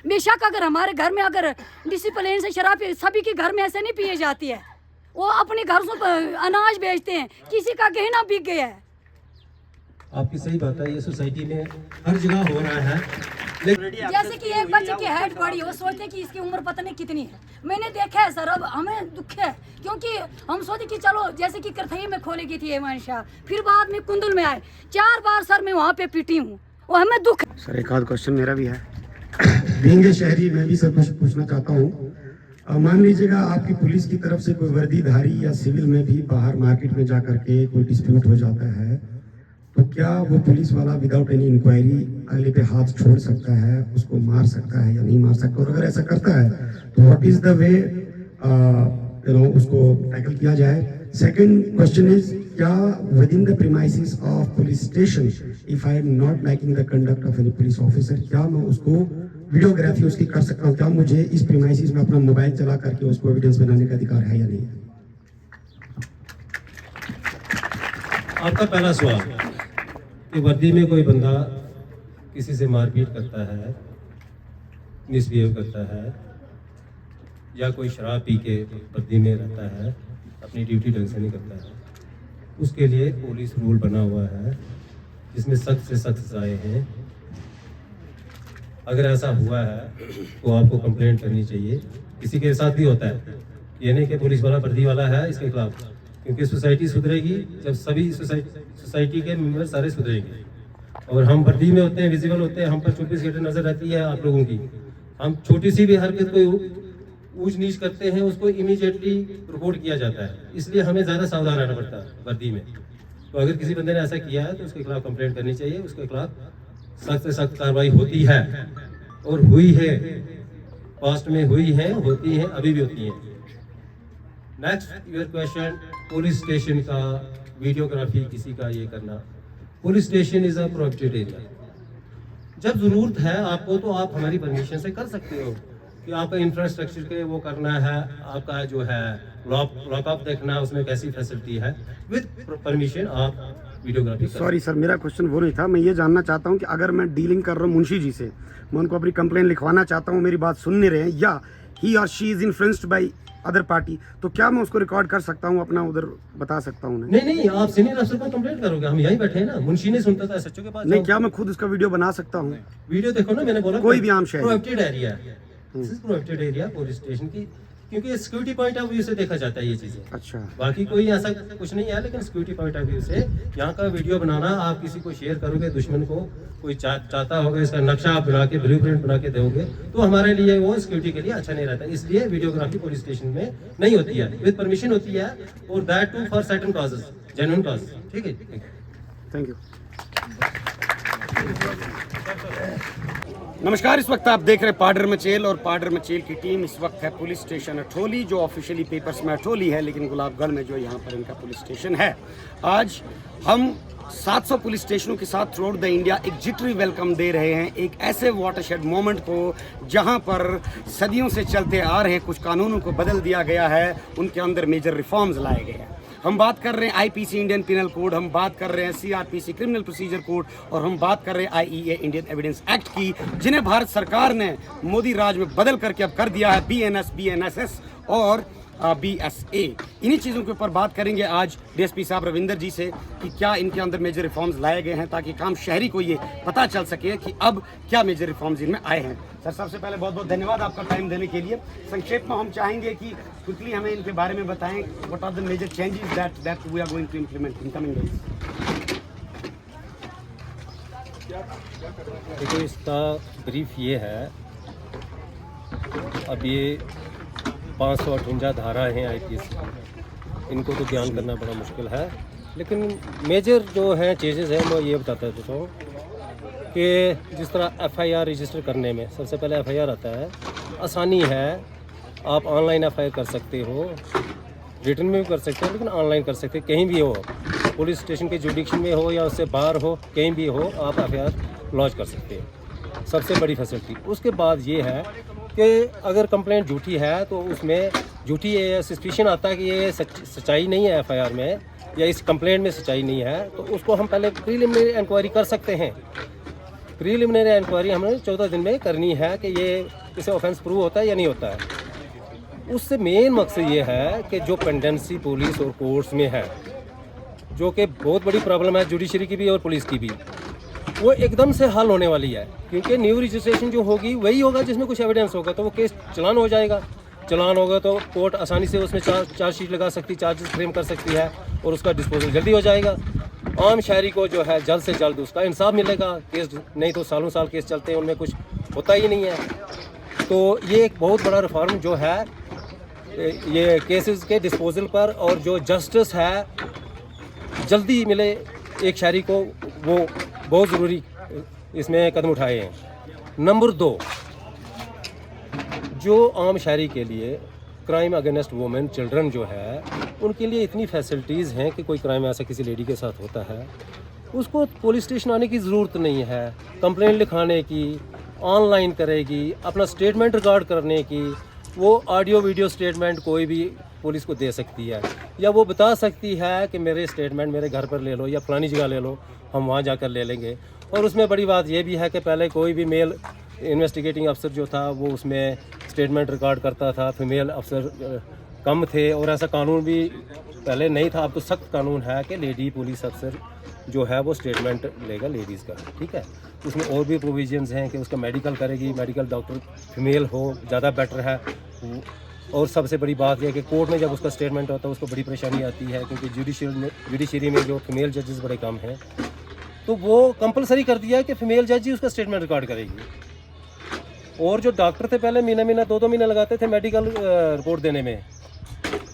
बेशक अगर हमारे घर में अगर डिसिप्लिन से शराब सभी के घर में ऐसे नहीं पिए जाती है, वो अपने घर से अनाज बेचते हैं, किसी का गहना बिक गया है। आपकी सही बात है, ये सोसाइटी में हर जगह हो रहा है। जैसे कि एक बच्चे की हाइट बड़ी हो, सोचते हैं कि इसकी उम्र पता नहीं कितनी है। मैंने देखा है सर, अब हमें दुख है क्योंकि हम सोचे कि चलो जैसे कि करथई में खोलेगी थी एमानशाह, फिर बाद में कुंदुल में आए, 4 बार सर मैं वहाँ पे पीटी हूँ, वो हमें दुख है। सर एक आध क्वेश्चन मेरा भी है। बीइंग शहरी मैं भी सब कुछ पूछना चाहता हूँ। मान लीजिएगा आपकी पुलिस की तरफ से कोई वर्दीधारी या सिविल में भी बाहर मार्केट में जा करके कोई डिस्प्यूट हो जाता है, तो क्या वो पुलिस वाला विदाउट एनी इंक्वायरी अगले पे हाथ छोड़ सकता है, उसको मार सकता है या नहीं मार सकता? और अगर ऐसा करता है तो व्हाट इज द वे उसको टैकल किया जाए? सेकंड क्वेश्चन इज, क्या with in the premises of police station if I am not liking the conduct of any police officer, क्या मैं उसको वीडियोग्राफी उसकी कर सकता हूँ? क्या मुझे इस प्रीमाइसेस में अपना मोबाइल चला करके उसको एविडेंस बनाने का अधिकार है या नहीं? आपका पहला सवाल कि वर्दी में कोई बंदा किसी से मारपीट करता है, मिसबिहेव करता है, या कोई शराब पी के वर्दी में रहता है, अपनी ड्यूटी ढंग से नहीं करता है, उसके लिए पुलिस रूल बना हुआ है जिसमें सख्त से सख्त सजाएं हैं। अगर ऐसा हुआ है तो आपको कंप्लेंट करनी चाहिए। किसी के साथ भी होता है, ये नहीं कि पुलिस वाला वर्दी वाला है इसके खिलाफ, क्योंकि सोसाइटी सुधरेगी जब सभी सोसाइटी के मेंबर सारे सुधरेंगे। और हम वर्दी में होते हैं, विजिबल होते हैं, हम पर 24 घंटे नजर रहती है आप लोगों की। हम छोटी सी भी हरकत कोई ऊंच नीच करते हैं, उसको इमीडिएटली रिपोर्ट किया जाता है, इसलिए हमें ज़्यादा सावधान रहना पड़ता है वर्दी में। तो अगर किसी बंदे ने ऐसा किया है तो उसके खिलाफ कंप्लेंट करनी चाहिए, उसके खिलाफ सख्त से सख्त कार्रवाई होती है और हुई है, पास्ट में हुई है, होती है, अभी भी होती है। Next your question, police station का वीडियोग्राफी किसी का ये करना। Police station is a protected area. जब जरूरत है आपको तो आप हमारी परमिशन से कर सकते हो कि आपका इंफ्रास्ट्रक्चर के वो करना है, आपका जो है लॉकअप देखना है उसमें कैसी फैसिलिटी है, विद परमिशन आप वीडियोग्राफी। सॉरी सर, मेरा क्वेश्चन वो नहीं था। मैं ये जानना चाहता हूँ कि अगर मैं डीलिंग कर रहा हूँ मुंशी जी से, मैं उनको अपनी कंप्लेन लिखवाना चाहता हूँ, मेरी बात सुन नहीं रहे हैं, या ही और she is influenced by other party, तो क्या मैं उसको रिकॉर्ड कर सकता हूँ, अपना उधर बता सकता हूँ? नहीं, आप सीनियर अफसर को कंप्लेंट करोगे, हम यहीं बैठे हैं ना, मुंशी नहीं सुनता था एसएचओ के पास। नहीं, क्या मैं खुद उसका वीडियो बना सकता हूँ? वीडियो देखो ना, मैंने बोला कोई भी आम शहर प्रोटेक्टेड एरिया है, this is protected area police station की, क्योंकि सिक्योरिटी पॉइंट ऑफ व्यू से देखा जाता है ये चीजें। अच्छा, बाकी कोई ऐसा कुछ नहीं है, लेकिन सिक्योरिटी पॉइंट ऑफ व्यू से यहाँ का वीडियो बनाना, आप किसी को शेयर करोगे, दुश्मन को कोई चाहता होगा इसका नक्शा आप बना के ब्लूप्रिंट बना के दोगे, तो हमारे लिए वो सिक्योरिटी के लिए अच्छा नहीं रहता। इसलिए वीडियोग्राफी पुलिस स्टेशन में नहीं होती है, विद परमिशन होती है, और that too for certain causes, genuine cause. ठीक है, थैंक यू। नमस्कार, इस वक्त आप देख रहे हैं पाडर मचेल, और पाडर मचेल की टीम इस वक्त है पुलिस स्टेशन अठोली, जो ऑफिशियली पेपर्स में अठोली है, लेकिन गुलाबगढ़ में जो यहाँ पर इनका पुलिस स्टेशन है। आज हम 700 पुलिस स्टेशनों के साथ थ्रू आउट द इंडिया एक जिटरी वेलकम दे रहे हैं एक ऐसे वाटरशेड मोमेंट को जहाँ पर सदियों से चलते आ रहे कुछ कानूनों को बदल दिया गया है, उनके अंदर मेजर रिफॉर्म्स लाए गए हैं। हम बात कर रहे हैं आईपीसी इंडियन पिनल कोड, हम बात कर रहे हैं सीआरपीसी क्रिमिनल प्रोसीजर कोड, और हम बात कर रहे हैं आईईए इंडियन एविडेंस एक्ट की, जिन्हें भारत सरकार ने मोदी राज में बदल करके अब कर दिया है बीएनएस, बीएनएसएस और बीएसए। इन्हीं चीज़ों के ऊपर बात करेंगे आज डीएसपी साहब रविंदर जी से कि क्या इनके अंदर मेजर रिफॉर्म्स लाए गए हैं, ताकि काम शहरी को ये पता चल सके कि अब क्या मेजर रिफॉर्म्स इनमें आए हैं। सर, सबसे पहले बहुत बहुत धन्यवाद आपका टाइम देने के लिए। संक्षेप में हम चाहेंगे कि क्विकली हमें इनके बारे में बताएं, what are the major changes that we are going to implement in coming days. देखो, इसका ब्रीफ ये है, अब ये 558 धारा हैं आईपीसी, इनको तो बयान करना बड़ा मुश्किल है, लेकिन मेजर जो है चेंजेस हैं मैं ये बताता देता हूँ कि जिस तरह एफआईआर रजिस्टर करने में सबसे पहले एफआईआर आता है, आसानी है, आप ऑनलाइन एफआईआर कर सकते हो, रिटन में भी कर सकते हो, लेकिन ऑनलाइन कर सकते हो, कहीं भी हो, पुलिस स्टेशन के जुडिक्शन में हो या उससे बाहर हो, कहीं भी हो आप एफआईआर लॉन्च कर सकते हो, सबसे बड़ी फैसिलिटी। उसके बाद ये है कि अगर कंप्लेंट झूठी है तो उसमें झूठी सस्पिशन आता है कि ये सच्चाई नहीं है एफआईआर में, या इस कंप्लेंट में सच्चाई नहीं है, तो उसको हम पहले प्रीलिमिनरी इंक्वायरी कर सकते हैं। प्रीलिमिनरी इंक्वायरी हमें 14 दिन में करनी है कि ये इसे ऑफेंस प्रूव होता है या नहीं होता है। उससे मेन मकसद ये है कि जो पेंडेंसी पुलिस और कोर्ट्स में है, जो कि बहुत बड़ी प्रॉब्लम है जुडिशरी की भी और पुलिस की भी, वो एकदम से हल होने वाली है। क्योंकि न्यू रजिस्ट्रेशन जो होगी वही होगा जिसमें कुछ एविडेंस होगा, तो वो केस चलान हो जाएगा। चलान होगा तो कोर्ट आसानी से उसमें चार्जशीट लगा सकती, चार्जेस फ्रेम कर सकती है और उसका डिस्पोजल जल्दी हो जाएगा। आम शहरी को जो है जल्द से जल्द उसका इंसाफ मिलेगा। केस नहीं तो सालों साल केस चलते हैं, उनमें कुछ होता ही नहीं है। तो ये एक बहुत बड़ा रिफॉर्म जो है ये केसेस के डिस्पोजल पर, और जो जस्टिस है जल्दी मिले एक शहरी को, वो बहुत ज़रूरी इसमें कदम उठाए हैं। नंबर 2, जो आम शहरी के लिए क्राइम अगेंस्ट वुमेन चिल्ड्रन जो है, उनके लिए इतनी फैसिलिटीज़ हैं कि कोई क्राइम ऐसा किसी लेडी के साथ होता है, उसको पुलिस स्टेशन आने की ज़रूरत नहीं है। कंप्लेंट लिखाने की, ऑनलाइन करेगी, अपना स्टेटमेंट रिकॉर्ड करने की, वो ऑडियो वीडियो स्टेटमेंट कोई भी पुलिस को दे सकती है, या वो बता सकती है कि मेरे स्टेटमेंट मेरे घर पर ले लो या फलानी जगह ले लो, हम वहाँ जाकर ले लेंगे। और उसमें बड़ी बात ये भी है कि पहले कोई भी मेल इन्वेस्टिगेटिंग अफसर जो था वो उसमें स्टेटमेंट रिकॉर्ड करता था, फीमेल अफसर कम थे, और ऐसा कानून भी पहले नहीं था। अब तो सख्त कानून है कि लेडी पुलिस अफसर जो है वो स्टेटमेंट लेगा लेडीज़ का, ठीक है। उसमें और भी प्रोविजंस हैं कि उसका मेडिकल करेगी, मेडिकल डॉक्टर फीमेल हो ज़्यादा बेटर है। और सबसे बड़ी बात यह है कि कोर्ट में जब उसका स्टेटमेंट होता है उसको बड़ी परेशानी आती है, क्योंकि जुडिशरी में जो फीमेल जजेस बड़े कम हैं, तो वो कंपलसरी कर दिया है कि फ़ीमेल जज ही उसका स्टेटमेंट रिकॉर्ड करेगी। और जो डॉक्टर थे पहले महीना 2 महीने लगाते थे मेडिकल रिपोर्ट देने में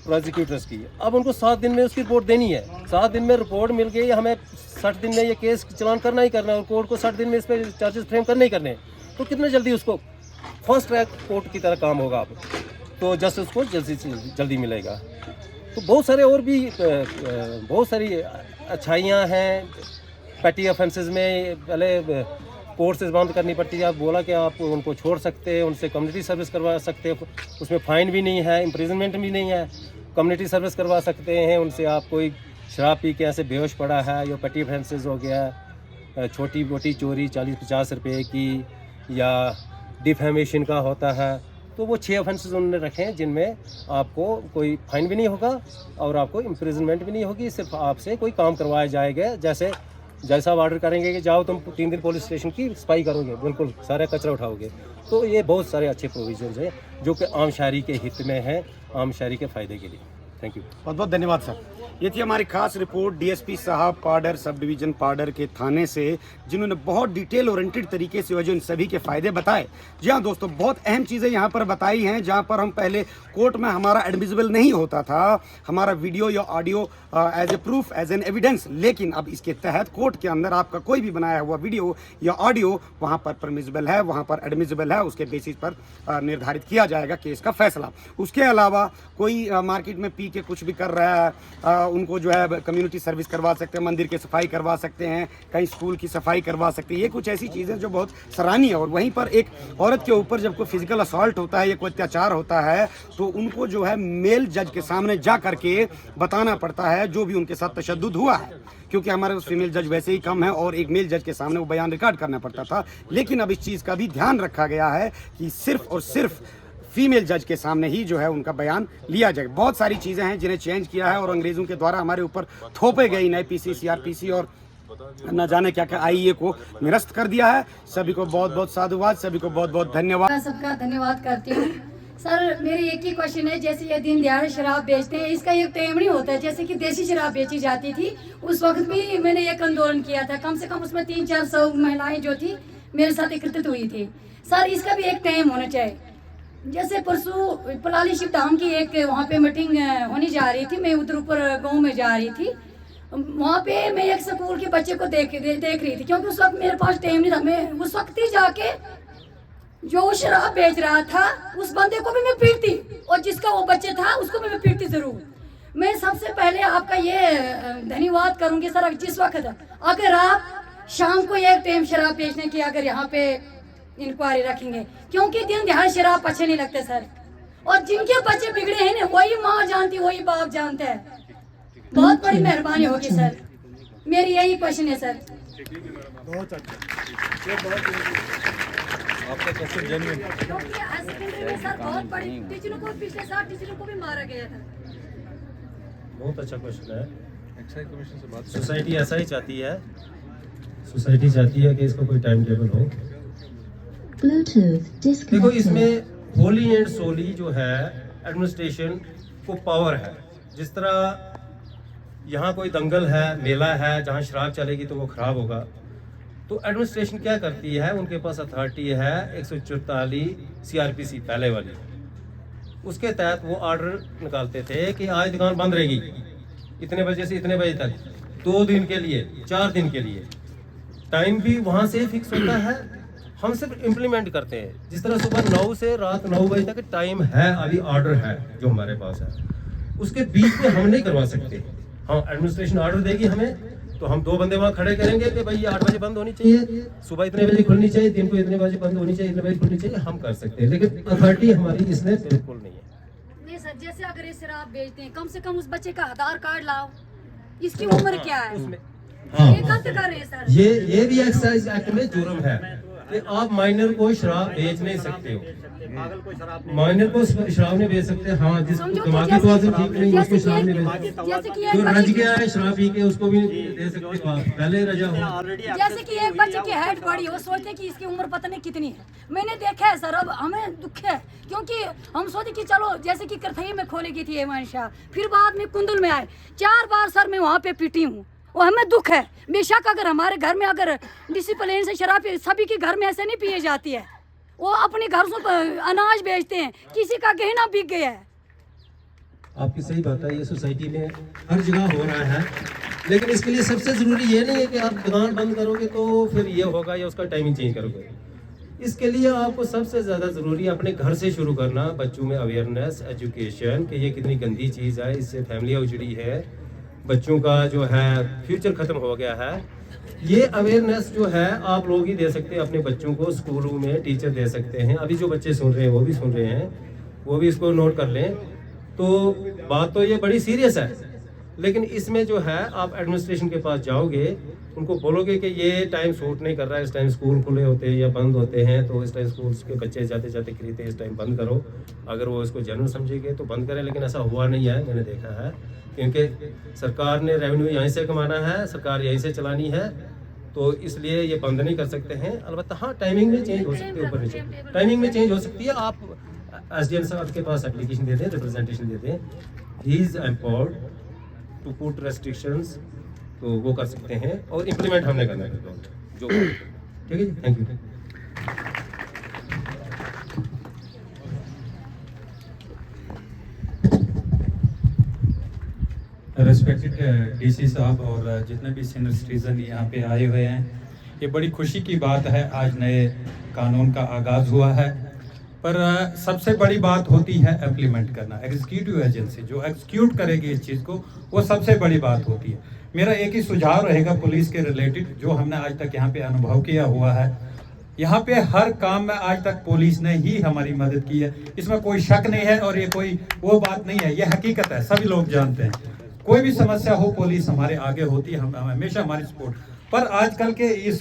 प्रोसिक्यूटर्स की, अब उनको 7 दिन में उसकी रिपोर्ट देनी है। 7 दिन में रिपोर्ट मिल गई, हमें 60 दिन में ये केस चलान करना ही करना है, और कोर्ट को 60 दिन में इस पर चार्जेस फ्रेम करने ही करने, तो कितना जल्दी उसको फर्स्ट ट्रैक कोर्ट की तरह काम होगा, अब तो जस्टिस को जल्दी मिलेगा। तो बहुत सारे और भी बहुत सारी अच्छाइयाँ हैं। पेटी ऑफेंसेस में पहले कोर्ट से बंद करनी पड़ती है, आप बोला कि आप उनको छोड़ सकते हैं, उनसे कम्युनिटी सर्विस करवा सकते हैं, उसमें फ़ाइन भी नहीं है, इम्प्रिजनमेंट भी नहीं है, कम्युनिटी सर्विस करवा सकते हैं उनसे। आप कोई शराब पी के ऐसे बेहोश पड़ा है, या पेटी ऑफेंसेस हो गया, छोटी मोटी चोरी 40-50 रुपये की, या डिफेमेशन का होता है, तो वो 6 ऑफेंसेस उन्होंने रखे हैं जिनमें आपको कोई फ़ाइन भी नहीं होगा और आपको इम्प्रिजनमेंट भी नहीं होगी। सिर्फ आपसे कोई काम करवाया जाएगा, जैसा आप ऑर्डर करेंगे कि जाओ तुम 3 दिन पुलिस स्टेशन की सफाई करोगे, बिल्कुल सारा कचरा उठाओगे। तो ये बहुत सारे अच्छे प्रोविजंस हैं जो कि आम शहरी के हित में है, आम शहरी के फ़ायदे के लिए। थैंक यू, बहुत बहुत धन्यवाद सर। ये थी हमारी खास रिपोर्ट डीएसपी साहब पाडर सब डिवीजन पाडर के थाने से, जिन्होंने बहुत डिटेल ओरिएंटेड तरीके से वजह इन सभी के फ़ायदे बताए। जी हाँ दोस्तों, बहुत अहम चीज़ें यहाँ पर बताई हैं, जहाँ पर हम पहले कोर्ट में हमारा एडमिसिबल नहीं होता था हमारा वीडियो या audio as a proof, as an evidence, लेकिन अब इसके तहत कोर्ट के अंदर आपका कोई भी बनाया हुआ वीडियो या ऑडियो वहाँ पर परमिसिबल है, वहाँ पर एडमिसिबल है, उसके बेसिस पर निर्धारित किया जाएगा केस का फैसला। उसके अलावा कोई मार्केट में पी के कुछ भी कर रहा है, उनको जो है कम्युनिटी सर्विस करवा सकते हैं, मंदिर की सफाई करवा सकते हैं, कहीं स्कूल की सफाई करवा सकते हैं। ये कुछ ऐसी चीज़ें जो बहुत सराहनीय है। और वहीं पर एक औरत के ऊपर जब कोई फिजिकल असॉल्ट होता है या कोई अत्याचार होता है, तो उनको जो है मेल जज के सामने जा करके बताना पड़ता है जो भी उनके साथ तशद्दुद हुआ है, क्योंकि हमारे उस फीमेल जज वैसे ही कम है और एक मेल जज के सामने वो बयान रिकॉर्ड करना पड़ता था। लेकिन अब इस चीज़ का भी ध्यान रखा गया है कि सिर्फ और सिर्फ फीमेल जज के सामने ही जो है उनका बयान लिया जाए। बहुत सारी चीज़ें हैं जिन्हें चेंज किया है और अंग्रेज़ों के द्वारा हमारे ऊपर थोपे गए नए पीसी, सीआरपीसी और न जाने क्या क्या आईए को निरस्त कर दिया है। सभी को बहुत बहुत साधुवाद, सभी को बहुत बहुत धन्यवाद। सबका धन्यवाद करती हूँ। सर मेरी एक ही क्वेश्चन है, जैसे ये दिन दिहाड़े शराब बेचते हैं, इसका एक टाइम नहीं होता है। जैसे कि देसी शराब बेची जाती थी, उस वक्त भी मैंने एक आंदोलन किया था, कम से कम उसमें 300-400 महिलाएं जो थी मेरे साथ एकत्रित हुई थी। सर इसका भी एक टाइम होना चाहिए। जैसे परसों पलाली शिवधाम की एक वहाँ पे मीटिंग होने जा रही थी, मैं उधर ऊपर गाँव में जा रही थी, वहाँ पे मैं एक स्कूल के बच्चे को देख रही थी, क्योंकि उस वक्त मेरे पास टाइम नहीं था। मैं उस वक्त ही जाके जो शराब बेच रहा था उस बंदे को भी मैं पीटती, और जिसका वो बच्चे था उसको भी मैं पीटती जरूर। मैं सबसे पहले आपका ये धन्यवाद करूंगी सर, जिस वक्त अगर आप शाम को एक टाइम शराब बेचने की अगर यहाँ पे इंक्वायरी रखेंगे, क्योंकि दिन दिहाड़े शराब अच्छे नहीं लगते सर, और जिनके बच्चे बिगड़े हैं ना वही माँ जानती, वही बाप जानता है। बहुत बड़ी मेहरबानी होगी सर, मेरी यही क्वेश्चन है सर। बहुत अच्छा, ये बहुत आपका क्वेश्चन जेन्युइन। क्योंकि हाई सेकेंडरी में सर बहुत बड़ी टीचरों को पिछले साल टीचरों को भी मारा गया था। बहुत अच्छा क्वेश्चन है। एक्साइज कमीशन से बात सोसाइटी ऐसा ही चाहती है, सोसाइटी चाहती है कि इसका कोई टाइम टेबल हो। देखो इसमें होली एंड सोली जो है एडमिनिस्ट्रेशन को पावर है। जिस तरह यहाँ कोई दंगल है, मेला है, जहाँ शराब चलेगी तो वो खराब होगा, तो एडमिनिस्ट्रेशन क्या करती है, उनके पास अथॉरिटी है 144 CRPC पहले वाली, उसके तहत वो ऑर्डर निकालते थे कि आज दुकान बंद रहेगी इतने बजे से इतने बजे तक, 2 दिन के लिए, 4 दिन के लिए। टाइम भी वहाँ से फिक्स होता है, हम सिर्फ इम्प्लीमेंट करते हैं। जिस तरह सुबह 9 से रात 9 बजे तक टाइम है, अभी ऑर्डर है जो हमारे पास है, उसके बीच में हम नहीं करवा सकते। हाँ, एडमिनिस्ट्रेशन ऑर्डर देगी हमें तो हम 2 बंदे वहाँ खड़े करेंगे कि भाई ये 8 बजे बंद होनी चाहिए, सुबह इतने बजे खुलनी चाहिए, दिन को इतने बजे बंद होनी चाहिए, इतने बजे खुलनी चाहिए, हम कर सकते हैं। लेकिन अथॉरिटी हमारी इसमें बिल्कुल नहीं है। नहीं सर, जैसे अगर ये शराब बेचते हैं, कम से कम उस बच्चे का आधार कार्ड लाओ, इसकी उम्र क्या है, उसमें ये गलत कर रहे हैं सर। ये भी एक्साइज एक्ट में जुर्म है कि आप माइनर को शराब बेच नहीं सकते हो। माइनर को शराब नहीं बेच सकते। हाँ, जिसको दिमागी तौर से ठीक नहीं उसको शराब नहीं बेच सकते। जैसे कि जो रज गया है शराब पी के उसको भी दे सकते हो आप, पहले रजा हो। जैसे कि एक बच्चे की हाइट बड़ी हो, सोचते हैं कि इसकी उम्र पता नहीं कितनी है। मैंने देखा है सर, अब हमें दुख है क्योंकि हम सोचे कि चलो जैसे कि करथई में खोलेगी थी एमान शाह, फिर बाद में कुंदुल में आए, 4 बार सर मैं वहाँ पे पीटी हूँ। वो हमें दुख है। बेशक अगर हमारे घर में अगर डिसिप्लिन से शराब सभी के घर में ऐसे नहीं पिए जाती है, वो अपने घर से अनाज बेचते हैं, किसी का गहना बिक गया है। आपकी सही बात है, ये सोसाइटी में हर जगह हो रहा है, लेकिन इसके लिए सबसे ज़रूरी ये नहीं है कि आप दुकान बंद करोगे तो फिर ये होगा या उसका टाइमिंग चेंज करोगे। इसके लिए आपको सबसे ज़्यादा ज़रूरी अपने घर से शुरू करना, बच्चों में अवेयरनेस, एजुकेशन कि ये कितनी गंदी चीज़ है, इससे फैमिलियाँ उजड़ी है, बच्चों का जो है फ्यूचर ख़त्म हो गया है। ये अवेयरनेस जो है आप लोग ही दे सकते हैं अपने बच्चों को, स्कूलों में टीचर दे सकते हैं। अभी जो बच्चे सुन रहे हैं वो भी सुन रहे हैं, वो भी इसको नोट कर लें। तो बात तो ये बड़ी सीरियस है, लेकिन इसमें जो है आप एडमिनिस्ट्रेशन के पास जाओगे, उनको बोलोगे कि ये टाइम सूट नहीं कर रहा है, इस टाइम स्कूल खुले होते हैं या बंद होते हैं, तो इस टाइम स्कूल के बच्चे जाते जाते खरीदते, इस टाइम बंद करो। अगर वो इसको जनरल समझेंगे तो बंद करें, लेकिन ऐसा हुआ नहीं है, मैंने देखा है, क्योंकि सरकार ने रेवेन्यू यहीं से कमाना है, सरकार यहीं से चलानी है, तो इसलिए ये बंद नहीं कर सकते हैं। अलबत्ता हाँ, टाइमिंग में चेंज हो सकती है, ऊपर नीचे टाइमिंग में चेंज हो सकती है। आप SDM साहब के पास एप्लीकेशन दे दें, रिप्रेजेंटेशन दे दें, he is empowered to put restrictions, तो वो कर सकते हैं और इम्प्लीमेंट हमने करना है जो। ठीक है जी, थैंक यू। रेस्पेक्टेड DC साहब और जितने भी सीनियर सिटीजन यहाँ पे आए हुए हैं, ये बड़ी खुशी की बात है, आज नए कानून का आगाज़ हुआ है। पर सबसे बड़ी बात होती है इम्प्लीमेंट करना। एग्जीक्यूटिव एजेंसी जो एग्जीक्यूट करेगी इस चीज़ को, वो सबसे बड़ी बात होती है। मेरा एक ही सुझाव रहेगा पुलिस के रिलेटेड, जो हमने आज तक यहाँ पे अनुभव किया हुआ है, यहाँ पे हर काम में आज तक पुलिस ने ही हमारी मदद की है, इसमें कोई शक नहीं है और ये कोई वो बात नहीं है, ये हकीकत है, सभी लोग जानते हैं। कोई भी समस्या हो पुलिस हमारे आगे होती है, हम हमेशा हमारी सपोर्ट। पर आजकल के इस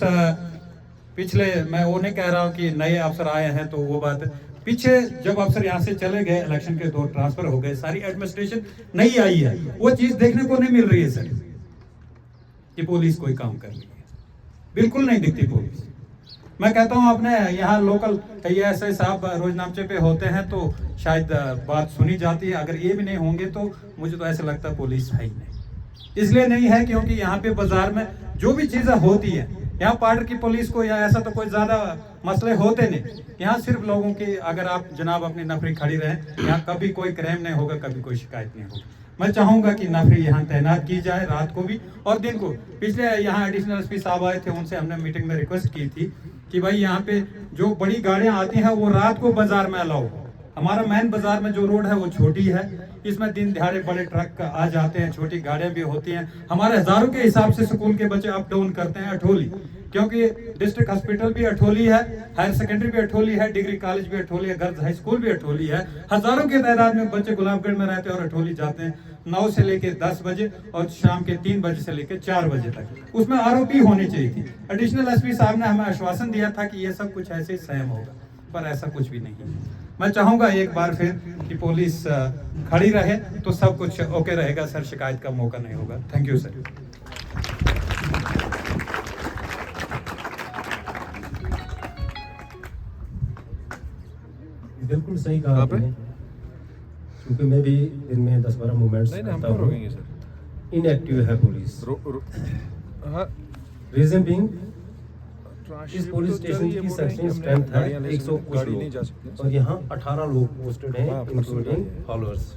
पिछले, मैं वो नहीं कह रहा हूँ कि नए अफसर आए हैं तो वो बात, पीछे जब अफसर यहाँ से चले गए, इलेक्शन के दौर ट्रांसफर हो गए, सारी एडमिनिस्ट्रेशन नहीं आई है, वो चीज देखने को नहीं मिल रही है सर कि पुलिस कोई काम कर रही है, बिल्कुल नहीं दिखती पुलिस। मैं कहता हूँ अपने यहाँ लोकल ASI साहब रोजनामचे पे होते हैं तो शायद बात सुनी जाती है, अगर ये भी नहीं होंगे तो मुझे तो ऐसा लगता है पुलिस है ही नहीं। इसलिए नहीं है क्योंकि यहाँ पे बाजार में जो भी चीजें होती है, यहाँ पार्डर की पुलिस को या ऐसा तो कोई ज्यादा मसले होते नहीं। यहाँ सिर्फ लोगों की, अगर आप जनाब अपनी नफरी खड़ी रहें, यहाँ कभी कोई क्राइम नहीं होगा, कभी कोई शिकायत नहीं होगी। मैं चाहूंगा कि नफरी यहाँ तैनात की जाए, रात को भी और दिन को। पिछले यहाँ एडिशनल SP साहब आए थे, उनसे हमने मीटिंग में रिक्वेस्ट की थी कि भाई यहाँ पे जो बड़ी गाड़ियां आती हैं वो रात को बाजार में अलाउ। हमारा मेन बाजार में जो रोड है वो छोटी है, इसमें दिन दिहाड़े बड़े ट्रक आ जाते हैं, छोटी गाड़ियां भी होती हैं। हमारे हजारों के हिसाब से स्कूल के बच्चे अप डाउन करते हैं अठोली, क्योंकि डिस्ट्रिक्ट हॉस्पिटल भी अठोली है, हायर सेकेंडरी भी अठोली है, डिग्री कॉलेज भी अठोली है, गर्ल्स हाई स्कूल भी अठोली है। हजारों की तादाद में बच्चे गुलाबगढ़ में रहते हैं और अठोली जाते हैं 9 से लेके 10 बजे और शाम के 3 बजे से लेके 4 बजे तक। उसमें आरोपी होनी चाहिए थी। एडिशनल एसपी साहब ने हमें आश्वासन दिया था कि ये सब कुछ ऐसे ही संयम होगा, पर ऐसा कुछ भी नहीं है। मैं चाहूंगा एक बार फिर कि पुलिस खड़ी रहे तो सब कुछ ओके रहेगा सर, शिकायत का मौका नहीं होगा। Thank you sir. बिल्कुल सही कहा आपने, क्योंकि मैं भी दिन में 10-12 मूवमेंट्स नहीं, हम करता तो हूँ। रोकेंगे सर। इनएक्टिव है पुलिस। हाँ, रीजन बीइंग इस ट्रांसशिप पुलिस तो चल स्टेशन रही है, की बोल रहे हैं सेक्शन कि हमने स्ट्रेंथ है गाड़ियाँ ले 100 सकते, कुछ गाड़ी नहीं जा लोग सकती। और यहाँ 18 लोग पोस्टेड हैं, हाँ, परसों इंक्लूडिंग गाड़ी है। फॉलोअर्स।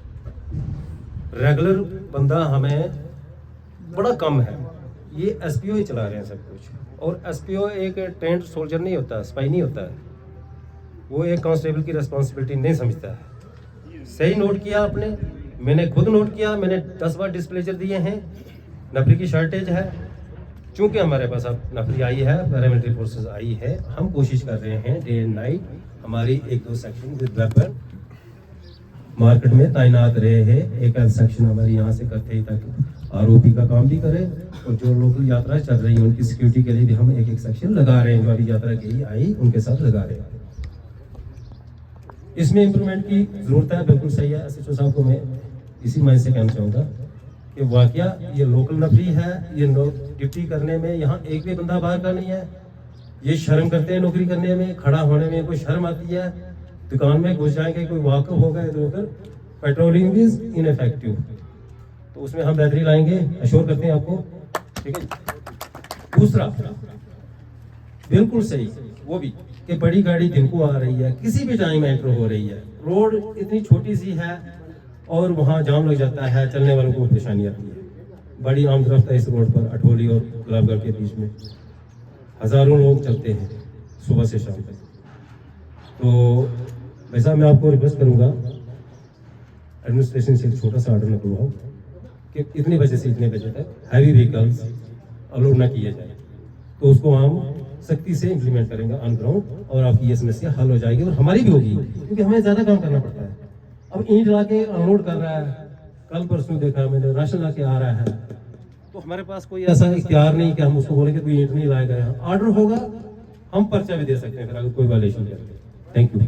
रेगुलर बंदा हमें बड़ा कम है, ये एसपीओ ही चला रहे हैं सब कुछ। और एसपीओ एक ट्रेंड सोल्जर नहीं होता, स्पाई नहीं होता है, वो एक कांस्टेबल की रिस्पॉन्सिबिलिटी नहीं समझता है। सही नोट किया आपने, मैंने खुद नोट किया, मैंने 10 बार डिस्प्लेजर दिए हैं। नफरी की शॉर्टेज है, चूंकि हमारे पास अब नफरी आई है, पैरामिलिट्री फोर्सेस आई है, हम कोशिश कर रहे हैं डे एंड नाइट हमारी 1-2 सेक्शन विद वेपन मार्केट में तैनात रहे हैं। एक सेक्शन हमारी यहाँ से करते ही तक आरोपी का काम भी करे, और जो लोकल यात्रा चल रही है उनकी सिक्योरिटी के लिए भी हम एक सेक्शन लगा रहे हैं। जो अभी यात्रा गई आई उनके साथ लगा रहे हैं। इसमें इम्प्रूवमेंट की जरूरत है, बिल्कुल सही है। एसएचओ साहब को मैं इसी मायने से कहना चाहूँगा कि वाकया ये लोकल नफरी है, ये ड्यूटी करने में यहाँ एक भी बंदा बाहर का नहीं है। ये शर्म करते हैं नौकरी करने में, खड़ा होने में कोई शर्म आती है। दुकान में घुस जाएंगे, कोई वाकफ होगा इधर उधर, पेट्रोलिंग इज इनफेक्टिव, तो उसमें हम बेहतरी लाएंगे, अश्योर करते हैं आपको, ठीक है। दूसरा बिल्कुल सही वो भी कि बड़ी गाड़ी दिन को आ रही है, किसी भी टाइम एंटर हो रही है, रोड इतनी छोटी सी है और वहाँ जाम लग जाता है, चलने वालों को परेशानी आती है। बड़ी आम रफ्ता इस रोड पर अठोली और गुलाबगढ़ के बीच में हजारों लोग चलते हैं सुबह से शाम तक। तो वैसा मैं आपको रिक्वेस्ट करूँगा एडमिनिस्ट्रेशन से एक छोटा सा ऑर्डर निकलवाओ कि इतने बजे से इतने बजे तक हैवी व्हीकल्स अलाउ ना किए जाए, तो उसको हम सख्ती से इम्प्लीमेंट करेंगे ऑन ग्राउंड और आपकी ये समस्या हल हो जाएगी और हमारी भी होगी, क्योंकि हमें ज़्यादा काम करना पड़ता है। अब ईंट ला के अनलोड कर रहा है, कल परसों देखा मैंने राशन ला के आ रहा है, तो हमारे पास कोई ऐसा इख्तियार नहीं कि हम उसको बोले कि कोई ईंट नहीं लाएगा। यहाँ ऑर्डर होगा, हम पर्चा भी दे सकते हैं फिर अगर कोई वायलेशन करते। Thank you.